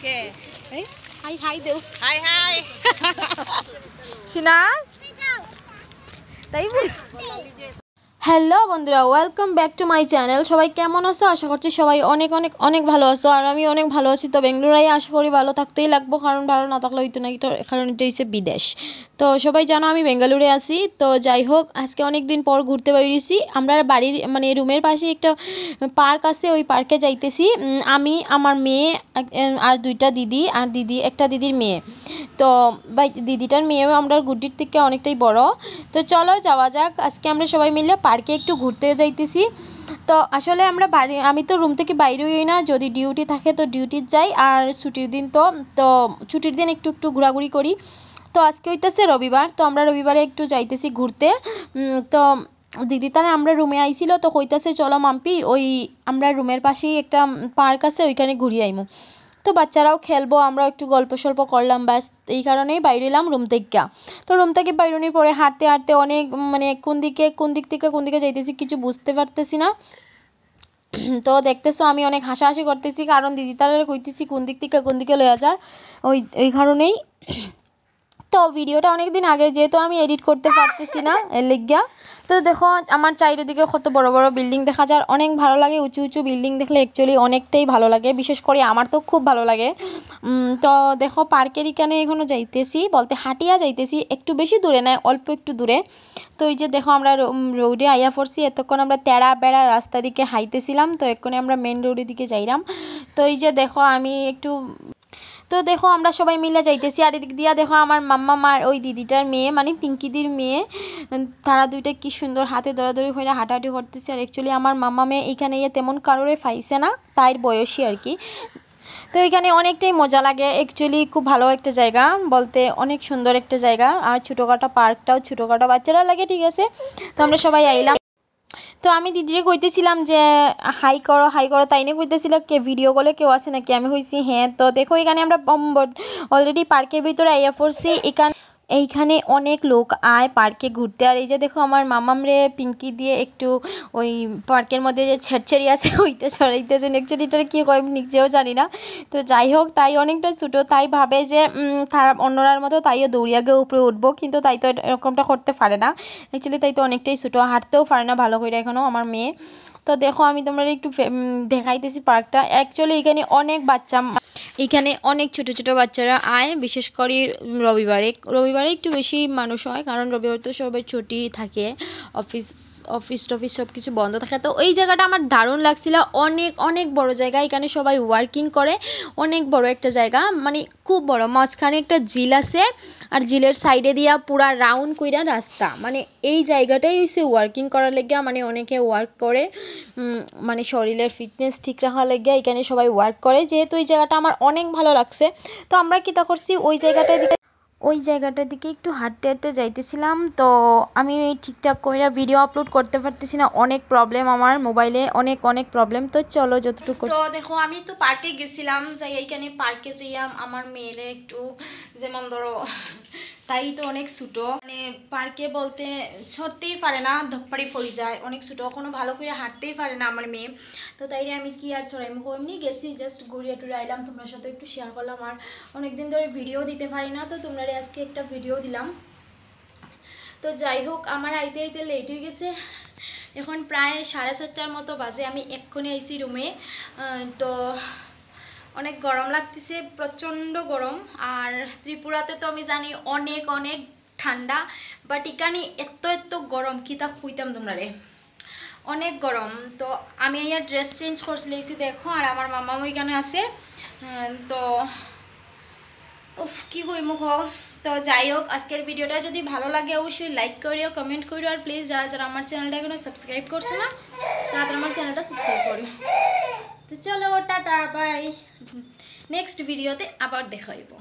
কে এই high high দেও high high শোনা তাই হ্যালো বন্ধুরা, welcome back to my channel. সবাই কেমন আছো? আশা করছি সবাই অনেক অনেক অনেক ভালো আছো, আর আমি অনেক ভালো আছি। তো বেঙ্গালুরুই আশা করি ভালো থাকতেই লাগবো, কারণ ভালো না থাকলে হইতো না, কারণ এটা হচ্ছে বিদেশ। তো সবাই জানো আমি বেঙ্গালুরুতে আছি। তো যাই হোক, আজকে অনেক দিন পর ঘুরতে বেরিয়েছি। আমরা বাড়ির মানে রুমের পাশে একটা পার্ক আছে, ওই পার্কে যাইতেছি। আমি, আমার মেয়ে আর দুইটা দিদি, আর একটা দিদির মেয়ে। তো ভাই দিদিটার মেয়েও আমরা গুড্ডির থেকে অনেকটাই বড়। তো চলো যাওয়া যাক। আজকে আমরা সবাই মিলে পার্কে একটু ঘুরতে যাইতেছি। তো আসলে আমরা আমি তো রুম থেকে বাইরে হই না, যদি ডিউটি থাকে তো ডিউটি যাই, আর ছুটির দিন তো ছুটির দিন একটু একটু ঘোরাঘুরি করি। তো আজকে হইতেছে রবিবার, তো আমরা রবিবারে একটু যাইতেছি ঘুরতে। তো দিদি তারা আমরা রুমে আইছিল, তো কইতাছে চলো মাম্পি, ওই আমরা রুমের পাশেই একটা পার্ক আছে, ওইখানে ঘুরিয়ে আইমু। তো বাচ্চারাও খেলবো, আমরাও একটু গল্প সল্প করলাম, ব্যাস এই কারণেই বাইরে এলাম রুম থেকে। তো রুম থেকে বাইরোনির পরে হাঁটতে হাঁটতে অনেক মানে কোন দিক থেকে কোন দিকে যাইতেছি কিছু বুঝতে পারতেছি না। তো দেখতেছো আমি অনেক হাসাহাসি করতেছি, কারণ দিদি তারা কইতেছি কোন দিক থেকে কোন দিকে লয়ে যার, ওই কারণেই। তো ভিডিওটা অনেক দিন আগে, যেহেতু আমি এডিট করতে পারতেছি না এর লিগা। তো দেখো আমার চারিদিকে কত বড় বড় বিল্ডিং দেখা যায়, অনেক ভালো লাগে। উঁচু উঁচু বিল্ডিং দেখলে অ্যাকচুয়ালি অনেকটাই ভালো লাগে, বিশেষ করে আমার তো খুব ভালো লাগে। তো দেখো পার্কের এখানে এখনো যাইতেছি, বলতে হাঁটিয়া যাইতেছি, একটু বেশি দূরে নয়, অল্প একটু দূরে। তো এই যে দেখো আমরা রোডে আইয়া পড়ছি। এতক্ষণ আমরা তেড়া বেড়া রাস্তা দিকে হাইতেছিলাম, তো এক্ষুনি আমরা মেন রোডের দিকে যাইলাম। তো এই যে দেখো আমি একটু, তো দেখো আমরা সবাই মিলে যাইতেছি, আর এদিক দিয়া দেখো আমার মাম্মা মার ওই দিদিটার মেয়ে মানে পিঙ্কিদির মেয়ে, তারা দুইটা কি সুন্দর হাতে ধরাধরি হয়ে হাঁটাহাঁটি করতেছে। আর অ্যাকচুয়ালি আমার মাম্মা মেয়ে এখানে তেমন কারোরে পাইছে না, তাই বয়সী আর কি। তো এখানে অনেকটাই মজা লাগে, অ্যাকচুয়ালি খুব ভালো একটা জায়গা, বলতে অনেক সুন্দর একটা জায়গা। আর ছোটোখাটো পার্কটাও, ছোটোখাটো বাচ্চারা লাগে, ঠিক আছে। তো আমরা সবাই আইলাম। তো আমি দিদিরে কইতেছিলাম যে হাই করো হাই করো, তাই নিয়ে কইতেছিল কে ভিডিও কলে কেউ আছে নাকি, আমি কইছি হ্যাঁ। তো দেখো এখানে আমরা অলরেডি পার্কের ভিতরে আইয়া পড়ছি। এইখানে অনেক লোক আয় পার্কে ঘুরতে। আর এই যে দেখো আমার মামাম রে পিঙ্কি দিয়ে একটু ওই পার্কের মধ্যে যে ছেড়ছেড়ি আছে ওইটা ছড়াইতেছে, অ্যাকচুয়ালি এটা কি কয় নিজেও জানি না। তো যাই হোক, তাই অনেকটা ছোটো, তাই ভাবে যে তারা অন্যরার মতো তাইও দৌড়িয়া গিয়ে উপরে উঠবো, কিন্তু তাই তো এরকমটা করতে পারে না। অ্যাকচুয়ালি তাই তো অনেকটাই ছোটো, হাঁটতেও পারে না ভালো করে এখনো আমার মেয়ে। তো দেখো আমি তোমরা একটু দেখাইতেছি পার্কটা। অ্যাকচুয়ালি এখানে অনেক বাচ্চা, এখানে অনেক ছোট ছোট বাচ্চারা আয়, বিশেষ করে রবিবারে একটু বেশি মানুষ হয়, কারণ রবিবার তো সবাই ছুটি থাকে, অফিস টফিস সব কিছু বন্ধ থাকে। তো এই জায়গাটা আমার দারুণ লাগছিল, অনেক অনেক বড় জায়গা, এখানে সবাই ওয়ার্কিং করে, অনেক বড় একটা জায়গা, মানে খুব বড়। মাঝখানে একটা ঝিল আছে, আর ঝিলের সাইডে দিয়া পুরা রাউন্ড কইরা রাস্তা, মানে এই জায়গাটাই হচ্ছে ওয়ার্কিং করার লেগিয়া, মানে অনেকে ওয়ার্ক করে, মানে শরীরের ফিটনেস ঠিক রাখার লেগিয়া এখানে সবাই ওয়ার্ক করে। যেহেতু এই জায়গাটা আমার অনেক ভালো লাগছে, তো আমরা কি তা করছি ওই জায়গাটার দিকে একটু হাঁটতে হাঁটতে যাইতেছিলাম। তো আমি ঠিকঠাক করে ভিডিও আপলোড করতে পারতেছি না, অনেক প্রবলেম আমার মোবাইলে, অনেক অনেক প্রবলেম। তো চলো যতটুকু। তো দেখো আমি তো পার্কে গেছিলাম, যাই এইখানে পার্কে যাইয়াম আমার মেয়েরে একটু, যেমন ধরো তাই তো অনেক ছোটো, মানে পার্কে বলতে সরতেই পারে না, ধপ্পাড়ি পড়ে যায়, অনেক ছোটো, এখনো ভালো করে হাঁটতেই পারে না আমার মেয়ে। তো তাইরে আমি কি আর ছড়াইমু, এমনি গেছি জাস্ট ঘুরিয়ে টুরে আইলাম, তোমার সাথে একটু শেয়ার করলাম। আর অনেকদিন ধরে ভিডিও দিতে পারি না, তো তোমরা আজকে একটা ভিডিও দিলাম। তো যাই হোক, আমার আইতে আইতে লেট হয়ে গেছে, এখন প্রায় 7:30টার মতো বাজে। আমি এক্ষুনি আইছি রুমে। তো অনেক গরম লাগতেছে, প্রচণ্ড গরম। আর ত্রিপুরাতে তো আমি জানি অনেক অনেক ঠান্ডা, বাট এখানে এত গরম কি তা খুঁইতাম তোমরা রে, অনেক গরম। তো আমি এই ড্রেস চেঞ্জ করছি লেগেছি দেখো, আর আমার মামা ওইখানে আছে। তো উফ কি কইমু কও। তো যাই হোক, আজকের ভিডিওটা যদি ভালো লাগে অবশ্যই লাইক করিও, কমেন্ট করিও, আর প্লিজ যারা যারা আমার চ্যানেলটা এখনো সাবস্ক্রাইব করছে না তারা আমার চ্যানেলটা সাবস্ক্রাইব করিও। তো চলো টাটা বাই, নেক্সট ভিডিওতে আবার দেখা হইব।